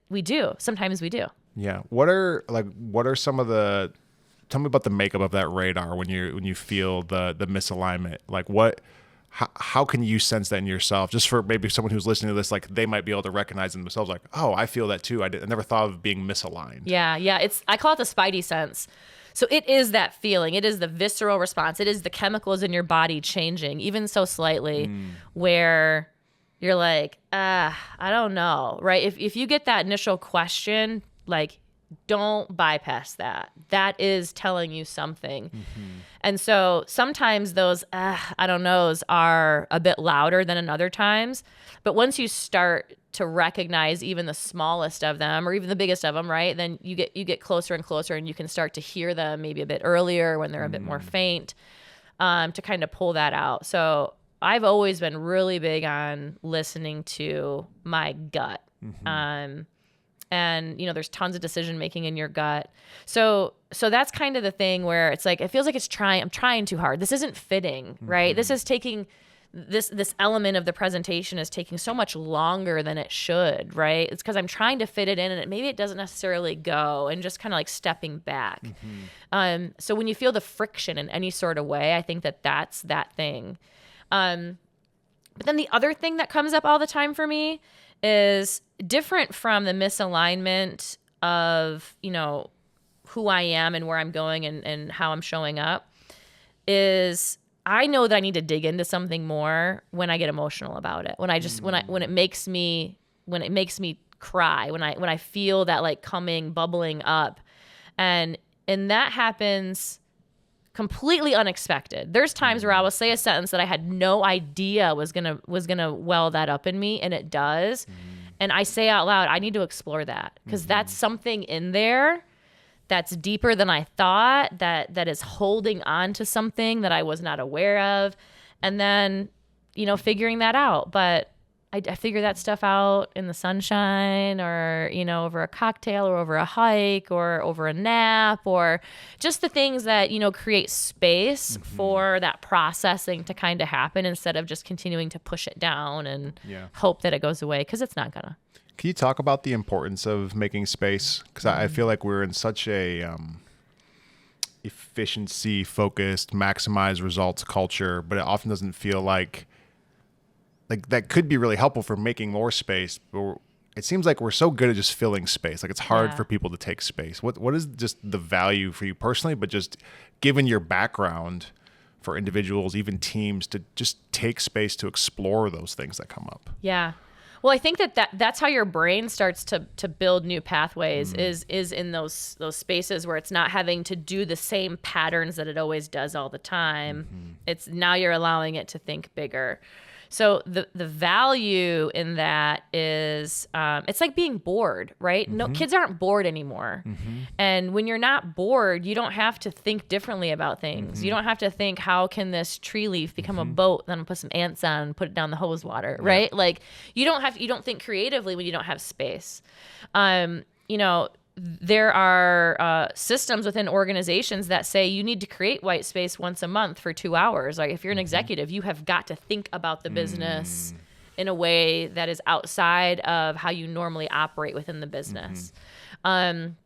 sometimes we do. Yeah. What are some of the, tell me about the makeup of that radar when you feel the misalignment, like how can you sense that in yourself? Just for maybe someone who's listening to this, like, they might be able to recognize in themselves, like, oh, I feel that too. I never thought of being misaligned. Yeah. I call it the spidey sense. So it is that feeling. It is the visceral response. It is the chemicals in your body changing, even so slightly, where you're like, I don't know, right? If you get that initial question, like, don't bypass that. That is telling you something. And so sometimes those I don't knows are a bit louder than in other times. But once you start to recognize even the smallest of them, or even the biggest of them, right, then you get closer and closer, and you can start to hear them maybe a bit earlier when they're a bit more faint, to kind of pull that out. So I've always been really big on listening to my gut. And, you know, there's tons of decision making in your gut. So that's kind of the thing where it's like, it feels like I'm trying too hard. This isn't fitting, right? This is taking, this element of the presentation is taking so much longer than it should, right? It's because I'm trying to fit it in, and maybe it doesn't necessarily go, and just kind of like stepping back. So when you feel the friction in any sort of way, I think that's that thing. But then the other thing that comes up all the time for me is different from the misalignment of, you know, who I am and where I'm going and how I'm showing up, is I know that I need to dig into something more when I get emotional about it. When I just when it makes me cry, when I feel that, like, bubbling up. And that happens completely unexpected. There's times where I will say a sentence that I had no idea was gonna well that up in me, and it does. And I say out loud, I need to explore that, because that's something in there that's deeper than I thought, that is holding on to something that I was not aware of. And then, you know, figuring that out. But I figure that stuff out in the sunshine, or, you know, over a cocktail, or over a hike, or over a nap, or just the things that, you know, create space for that processing to kind of happen, instead of just continuing to push it down and hope that it goes away, because it's not gonna. Can you talk about the importance of making space? Because I feel like we're in such a efficiency focused, maximize results culture, but it often doesn't feel like that could be really helpful for making more space. But it seems like we're so good at just filling space. Like, it's hard for people to take space. What is just the value for you personally, but just given your background, for individuals, even teams, to just take space to explore those things that come up? Yeah. Well, I think that's how your brain starts to build new pathways, is in those spaces where it's not having to do the same patterns that it always does all the time. It's now you're allowing it to think bigger. So the value in that is, it's like being bored, right? No, kids aren't bored anymore. And when you're not bored, you don't have to think differently about things. You don't have to think, how can this tree leaf become a boat? Then put some ants on and put it down the hose water, right? Like, you don't think creatively when you don't have space. You know, there are systems within organizations that say you need to create white space once a month for 2 hours. Like, if you're an executive, you have got to think about the business in a way that is outside of how you normally operate within the business. And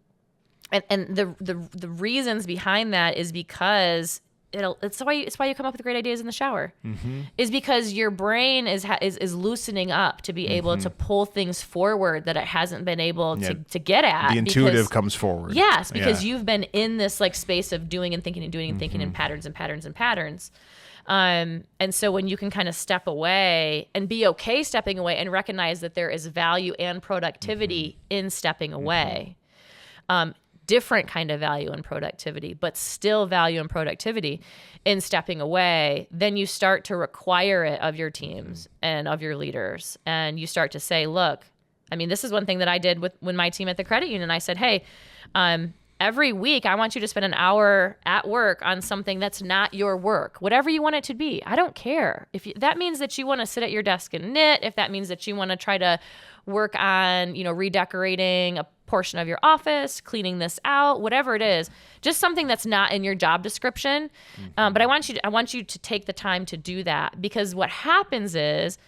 the reasons behind that is because it's why you come up with great ideas in the shower, is because your brain is loosening up to be able to pull things forward that it hasn't been able to get at. The intuitive comes forward. Yes, because you've been in this, like, space of doing and thinking and doing and thinking, and patterns and patterns and patterns. And so when you can kind of step away and be okay stepping away, and recognize that there is value and productivity in stepping away, different kind of value and productivity, but still value and productivity in stepping away, then you start to require it of your teams and of your leaders. And you start to say, look, I mean, this is one thing that I did when my team at the credit union. I said, hey, every week I want you to spend an hour at work on something that's not your work, whatever you want it to be. I don't care. That means that you want to sit at your desk and knit, if that means that you want to try to work on, redecorating a portion of your office, cleaning this out, whatever it is, just something that's not in your job description. But I want you to take the time to do that, because what happens is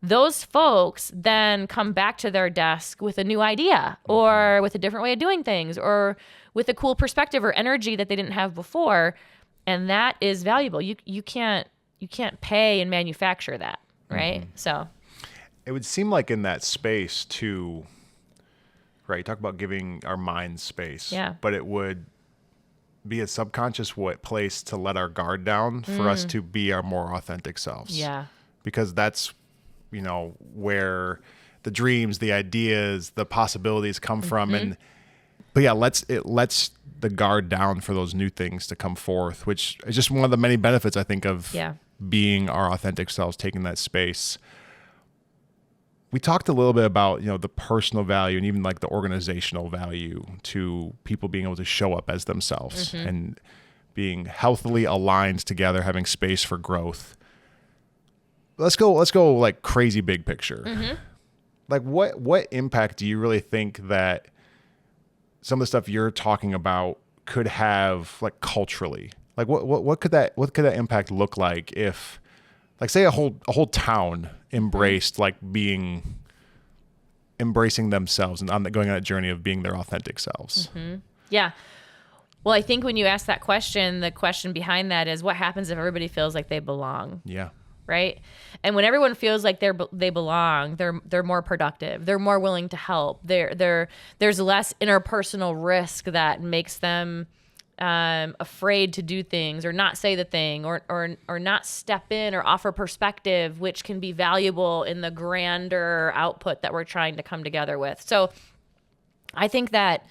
those folks then come back to their desk with a new idea, or with a different way of doing things, or with a cool perspective or energy that they didn't have before. And that is valuable. You can't pay and manufacture that, right? So it would seem like in that space too, right? You talk about giving our minds space, but it would be a subconscious place to let our guard down for us to be our more authentic selves. Yeah. Because that's, where the dreams, the ideas, the possibilities come from. But it lets the guard down for those new things to come forth, which is just one of the many benefits, I think, of being our authentic selves, taking that space. We talked a little bit about, the personal value and even like the organizational value to people being able to show up as themselves and being healthily aligned together, having space for growth. Let's go like crazy big picture. Like what impact do you really think that some of the stuff you're talking about could have, like, culturally? Like what could that impact look like if, like, say a whole town embraced embracing themselves and going on a journey of being their authentic selves? Yeah. Well, I think when you ask that question, the question behind that is, what happens if everybody feels like they belong? Yeah. Right? And when everyone feels like they belong, they're more productive. They're more willing to help. There's less interpersonal risk that makes them afraid to do things or not say the thing or not step in or offer perspective, which can be valuable in the grander output that we're trying to come together with. So I think that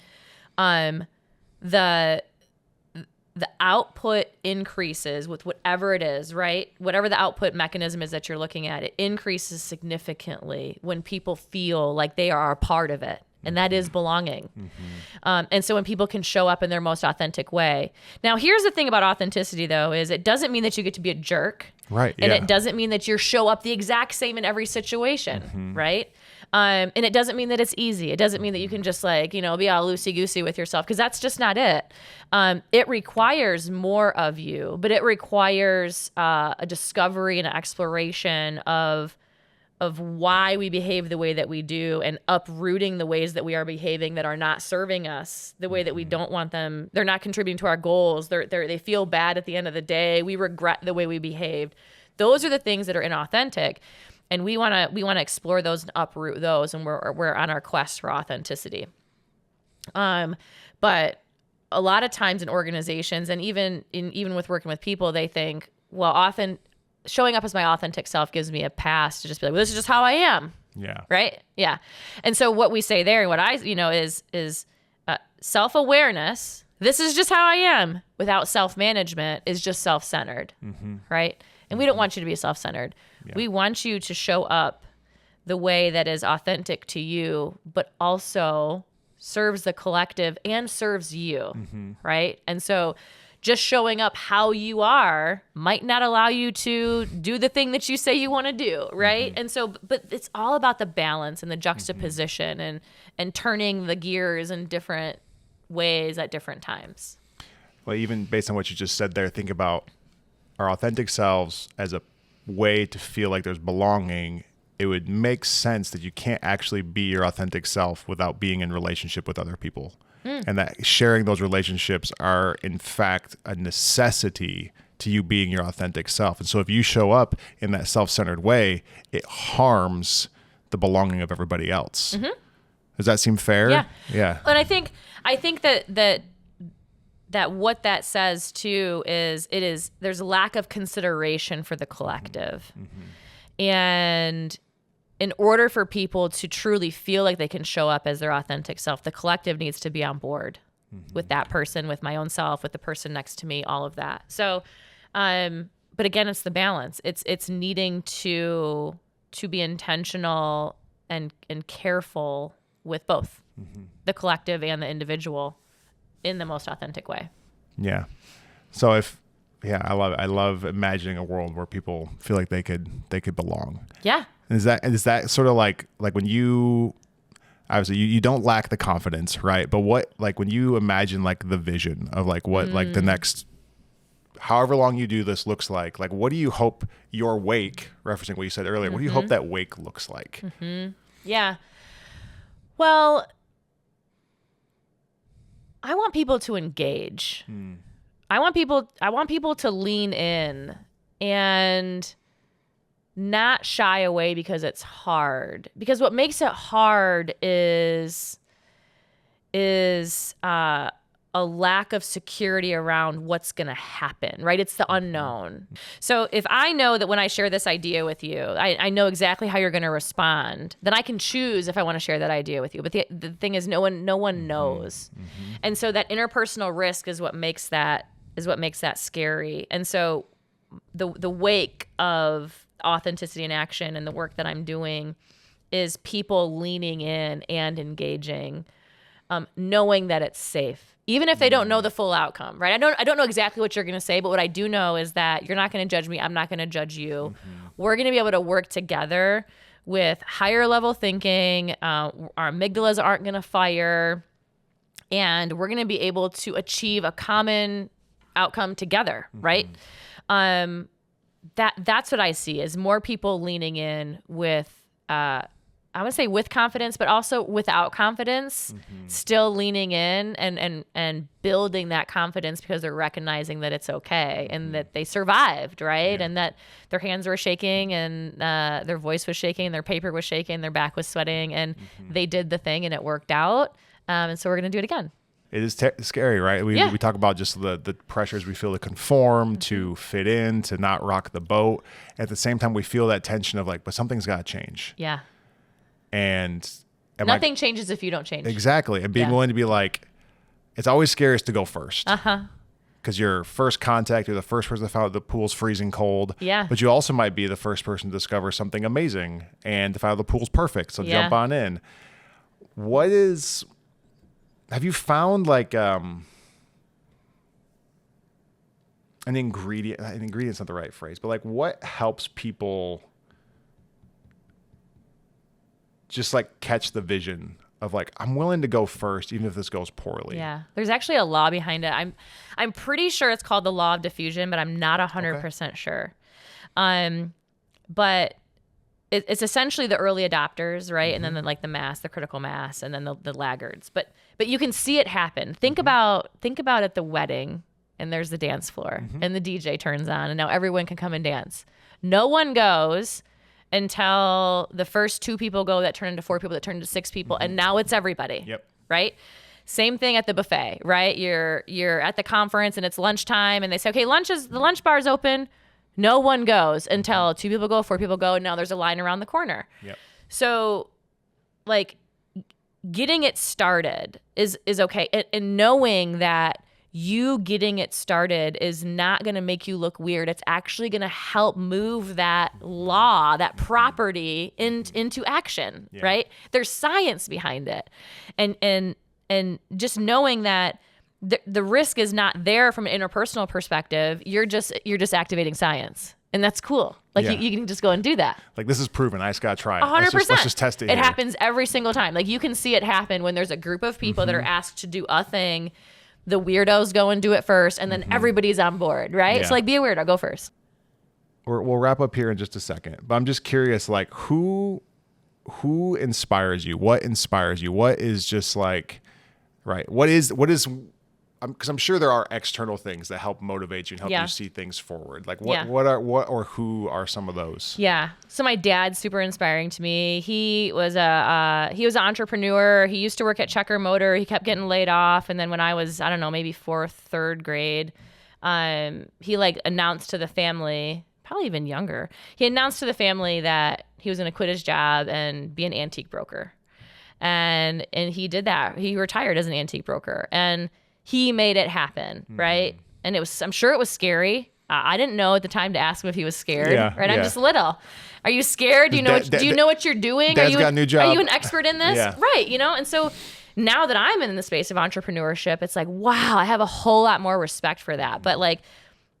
the output increases with whatever it is, right? Whatever the output mechanism is that you're looking at, it increases significantly when people feel like they are a part of it. And that is belonging. And so when people can show up in their most authentic way. Now, here's the thing about authenticity, though, is it doesn't mean that you get to be a jerk. Right. And it doesn't mean that you show up the exact same in every situation, right? And it doesn't mean that it's easy. It doesn't mean that you can just, like, be all loosey-goosey with yourself, because that's just not it. It requires more of you, but it requires a discovery and an exploration of why we behave the way that we do, and uprooting the ways that we are behaving that are not serving us the way that we don't want them. They're not contributing to our goals. They feel bad at the end of the day. We regret the way we behaved. Those are the things that are inauthentic. And we want to explore those and uproot those, and we're on our quest for authenticity. But a lot of times in organizations, and even with working with people, they think, well, often showing up as my authentic self gives me a pass to just be like, well, this is just how I am. Yeah. Right. Yeah. And so what we say there, and what I is self-awareness. This is just how I am. Without self-management is just self-centered. Right. And we don't want you to be self-centered. Yeah. We want you to show up the way that is authentic to you, but also serves the collective and serves you, right? And so just showing up how you are might not allow you to do the thing that you say you want to do, right? And so, but it's all about the balance and the juxtaposition and turning the gears in different ways at different times. Well, even based on what you just said there, think about our authentic selves as a way to feel like there's belonging. It would make sense that you can't actually be your authentic self without being in relationship with other people. And that sharing those relationships are, in fact, a necessity to you being your authentic self. And so if you show up in that self-centered way, it harms the belonging of everybody else. Does that seem fair? Yeah. Yeah. And I think that what that says too is there's a lack of consideration for the collective. And in order for people to truly feel like they can show up as their authentic self, the collective needs to be on board. with that person, with my own self, with the person next to me, all of that. So, but again, it's the balance. It's needing to be intentional and careful with both the collective and the individual in the most authentic way. Yeah. So I love imagining a world where people feel like they could belong. Yeah. Is that sort of like when you, obviously you don't lack the confidence, right? But what, like when you imagine like the vision of like what like the next, however long you do this looks like what do you hope your wake, referencing what you said earlier, what do you hope that wake looks like? Yeah. Well, I want people to engage. I want people to lean in and not shy away because it's hard. Because what makes it hard is a lack of security around what's going to happen, right? It's the unknown. So if I know that when I share this idea with you, I know exactly how you're going to respond, then I can choose if I want to share that idea with you. But the thing is, no one knows. And so that interpersonal risk is what makes that scary. And so the wake of authenticity and action and the work that I'm doing is people leaning in and engaging, knowing that it's safe, even if they don't know the full outcome, right? I don't know exactly what you're going to say, but what I do know is that you're not going to judge me. I'm not going to judge you. We're going to be able to work together with higher level thinking. Our amygdalas aren't going to fire, and we're going to be able to achieve a common outcome together, right? That's what I see, is more people leaning in with, I would say with confidence, but also without confidence, still leaning in and building that confidence because they're recognizing that it's okay and that they survived, right? And that their hands were shaking and their voice was shaking, their paper was shaking, their back was sweating, and they did the thing and it worked out. And so we're going to do it again. It is scary, right? We talk about just the pressures we feel to conform, to fit in, to not rock the boat. At the same time, we feel that tension of like, but something's got to change. Yeah. And nothing changes if you don't change. Exactly. And being willing to be like, it's always scariest to go first. Because you're first contact, you're the first person to find out the pool's freezing cold. Yeah. But you also might be the first person to discover something amazing and to find out the pool's perfect. So jump on in. Have you found like an ingredient's not the right phrase, but like what helps people just like catch the vision of like, I'm willing to go first, even if this goes poorly? Yeah. There's actually a law behind it. I'm pretty sure it's called the law of diffusion, but I'm not 100% sure. But it's essentially the early adopters, right? And then the critical mass, and then the laggards. But you can see it happen. Think about at the wedding, and there's the dance floor, and the DJ turns on, and now everyone can come and dance. No one goes until the first 2 people go that turn into 4 people that turn into 6 people, and now it's everybody. Yep. Right? Same thing at the buffet, right? You're at the conference and it's lunchtime, and they say, okay, the lunch bar's open. No one goes until 2 people go, 4 people go, and now there's a line around the corner. Yep. So, like, getting it started is okay, and knowing that you getting it started is not going to make you look weird. It's actually going to help move that law, that property into action, right? There's science behind it, and just knowing that the risk is not there from an interpersonal perspective. You're just activating science, and that's cool. Like you can just go and do that. Like, this is proven. I just got to try it. 100%. Let's just test it. It happens every single time. Like, you can see it happen when there's a group of people that are asked to do a thing. The weirdos go and do it first, and then everybody's on board, right? Yeah. So like, be a weirdo, go first. We'll wrap up here in just a second, but I'm just curious, like, who inspires you? What inspires you? What is just like, right? What is? Because I'm sure there are external things that help motivate you and help you see things forward. Like who are some of those? Yeah. So my dad's super inspiring to me. He was an entrepreneur. He used to work at Checker Motor. He kept getting laid off. And then when I was, I don't know, maybe 4th, 3rd grade, he like announced to the family, probably even younger, he announced to the family that he was going to quit his job and be an antique broker. And he did that. He retired as an antique broker. And he made it happen, right? And I'm sure it was scary. I didn't know at the time to ask him if he was scared, right? I'm just little. Are you scared? Do you know what you're doing? Dad's got a new job. Are you an expert in this? Right, And so now that I'm in the space of entrepreneurship, it's like, wow, I have a whole lot more respect for that. But like,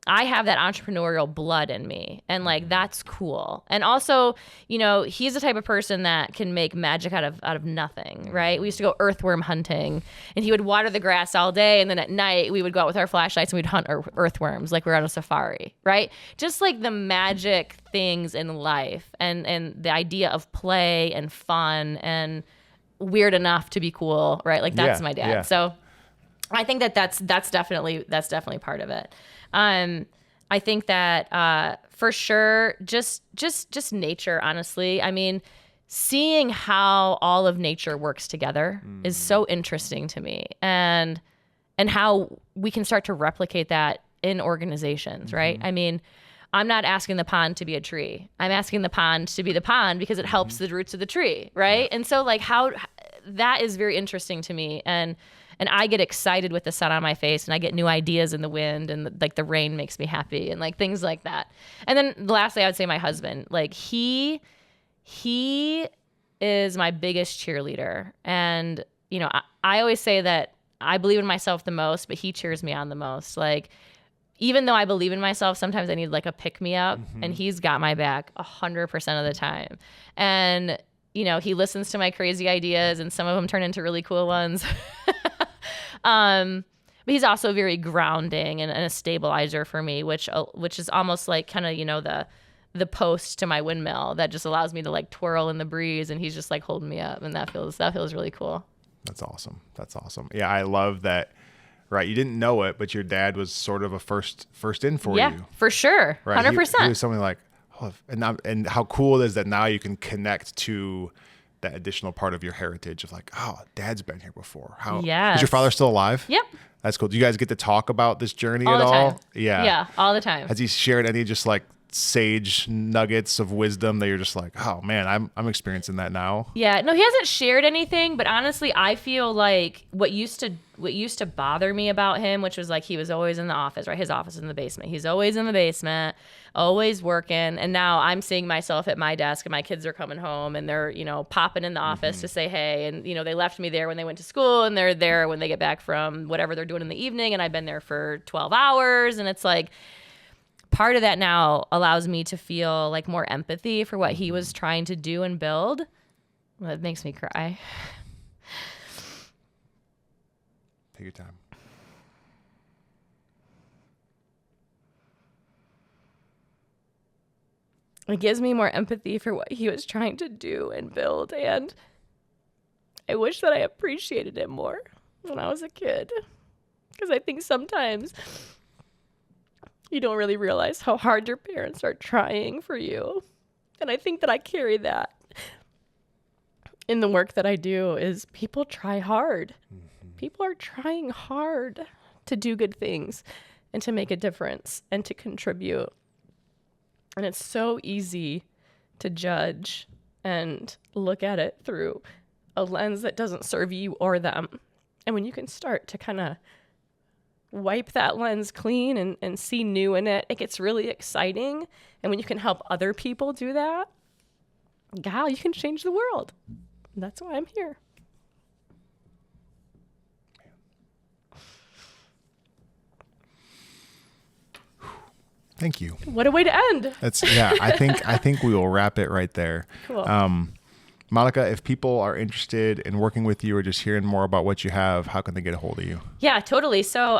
I have that entrepreneurial blood in me, and like, that's cool. And also, he's the type of person that can make magic out of nothing, right? We used to go earthworm hunting, and he would water the grass all day, and then at night we would go out with our flashlights and we'd hunt earthworms like we're on a safari, right? Just like the magic things in life, and the idea of play and fun and weird enough to be cool, right? Like, that's my dad. Yeah. So I think that's definitely part of it. I think that for sure, just nature, honestly. I mean, seeing how all of nature works together is so interesting to me, and how we can start to replicate that in organizations, right? I mean, I'm not asking the pond to be a tree. I'm asking the pond to be the pond because it helps the roots of the tree, right? And so like, how that is very interesting to me, and I get excited with the sun on my face, and I get new ideas in the wind, and like the rain makes me happy, and like things like that. And then lastly, I would say my husband, like he is my biggest cheerleader. And, I always say that I believe in myself the most, but he cheers me on the most. Like, even though I believe in myself, sometimes I need like a pick me up, and he's got my back 100% of the time. And, he listens to my crazy ideas, and some of them turn into really cool ones. But he's also very grounding and a stabilizer for me, which is almost like kind of, the post to my windmill that just allows me to like twirl in the breeze, and he's just like holding me up, and that feels really cool. That's awesome. Yeah, I love that. Right, you didn't know it, but your dad was sort of a first in for you. Yeah, for sure, 100%. He was something like, and how cool it is that now you can connect to that additional part of your heritage of like, oh, Dad's been here before. Is your father still alive? Yep. That's cool. Do you guys get to talk about this journey all at the all? Time. Yeah. Yeah, all the time. Has he shared any just like sage nuggets of wisdom that you're just like, oh man, I'm experiencing that now? Yeah, no, he hasn't shared anything, but honestly, I feel like what used to bother me about him, which was like, he was always in the office, right? His office is in the basement. He's always in the basement, always working. And now I'm seeing myself at my desk, and my kids are coming home, and they're, popping in the office to say hey. And, they left me there when they went to school, and they're there when they get back from whatever they're doing in the evening. And I've been there for 12 hours. And it's like, part of that now allows me to feel like more empathy for what he was trying to do and build. Well, it makes me cry. Take your time. It gives me more empathy for what he was trying to do and build, and I wish that I appreciated it more when I was a kid, because I think sometimes you don't really realize how hard your parents are trying for you. And I think that I carry that in the work that I do, is people try hard. People are trying hard to do good things and to make a difference and to contribute. And it's so easy to judge and look at it through a lens that doesn't serve you or them. And when you can start to kind of wipe that lens clean and see new in it, it gets really exciting. And when you can help other people do that, gal, you can change the world. That's why I'm here. Thank you. What a way to end. I think we will wrap it right there. Cool. Monica, if people are interested in working with you or just hearing more about what you have, how can they get a hold of you? Yeah, totally. So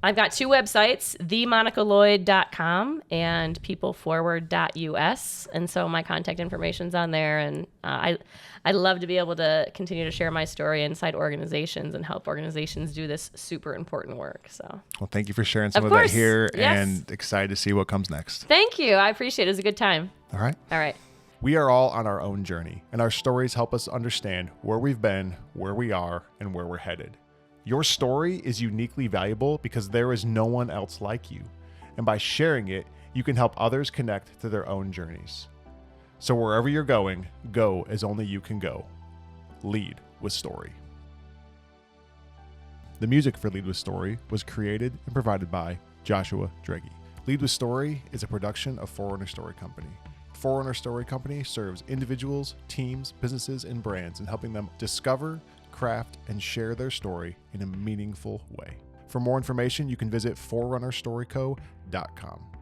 I've got two websites, themonicaloyd.com and peopleforward.us. And so my contact information's on there. And I'd love to be able to continue to share my story inside organizations and help organizations do this super important work. So, well, thank you for sharing some of that here, and excited to see what comes next. Thank you. I appreciate it. It was a good time. All right. We are all on our own journey, and our stories help us understand where we've been, where we are, and where we're headed. Your story is uniquely valuable because there is no one else like you. And by sharing it, you can help others connect to their own journeys. So wherever you're going, go as only you can go. Lead with story. The music for Lead with Story was created and provided by Joshua Dregge. Lead with Story is a production of Forerunner Story Company. Forerunner Story Company serves individuals, teams, businesses, and brands in helping them discover, craft, and share their story in a meaningful way. For more information, you can visit forerunnerstoryco.com.